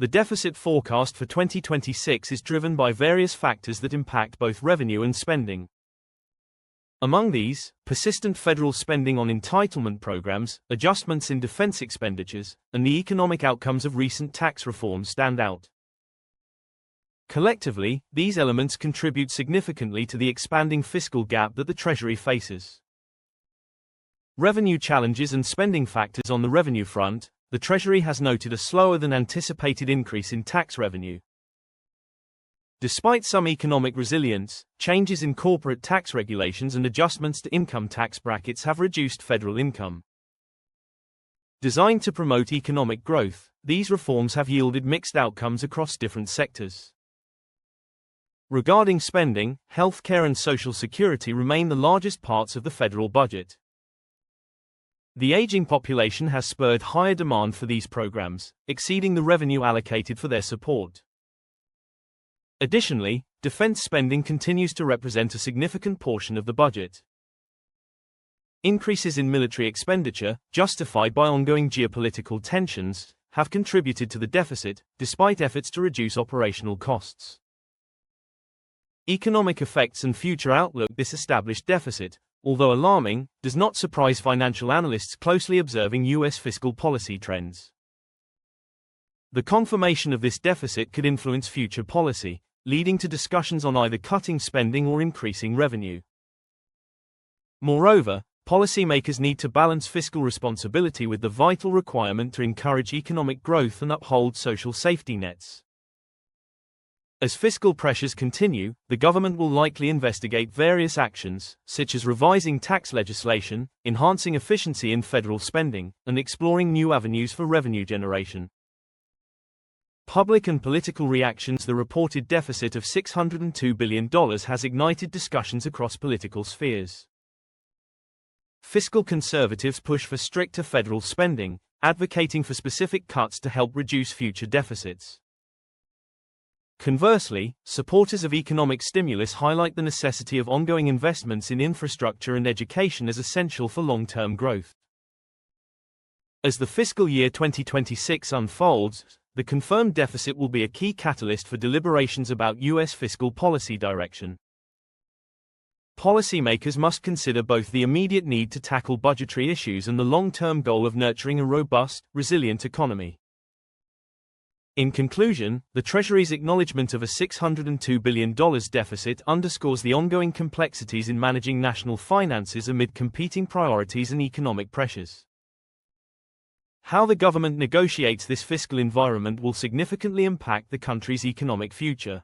The deficit forecast for 2026 is driven by various factors that impact both revenue and spending. Among these, persistent federal spending on entitlement programs, adjustments in defense expenditures, and the economic outcomes of recent tax reforms stand out. Collectively, these elements contribute significantly to the expanding fiscal gap that the Treasury faces. Revenue challenges and spending factors. On the revenue front, the Treasury has noted a slower than anticipated increase in tax revenue. Despite some economic resilience, changes in corporate tax regulations and adjustments to income tax brackets have reduced federal income. Designed to promote economic growth, these reforms have yielded mixed outcomes across different sectors. Regarding spending, healthcare and Social Security remain the largest parts of the federal budget. The aging population has spurred higher demand for these programs, exceeding the revenue allocated for their support. Additionally, defense spending continues to represent a significant portion of the budget. Increases in military expenditure, justified by ongoing geopolitical tensions, have contributed to the deficit, despite efforts to reduce operational costs. Economic effects and future outlook. This established deficit, although alarming, does not surprise financial analysts closely observing U.S. fiscal policy trends. The confirmation of this deficit could influence future policy, leading to discussions on either cutting spending or increasing revenue. Moreover, policymakers need to balance fiscal responsibility with the vital requirement to encourage economic growth and uphold social safety nets. As fiscal pressures continue, the government will likely investigate various actions, such as revising tax legislation, enhancing efficiency in federal spending, and exploring new avenues for revenue generation. Public and political reactions. The reported deficit of $602 billion has ignited discussions across political spheres. Fiscal conservatives push for stricter federal spending, advocating for specific cuts to help reduce future deficits. Conversely, supporters of economic stimulus highlight the necessity of ongoing investments in infrastructure and education as essential for long-term growth. As the fiscal year 2026 unfolds, the confirmed deficit will be a key catalyst for deliberations about U.S. fiscal policy direction. Policymakers must consider both the immediate need to tackle budgetary issues and the long-term goal of nurturing a robust, resilient economy. In conclusion, the Treasury's acknowledgement of a $602 billion deficit underscores the ongoing complexities in managing national finances amid competing priorities and economic pressures. How the government negotiates this fiscal environment will significantly impact the country's economic future.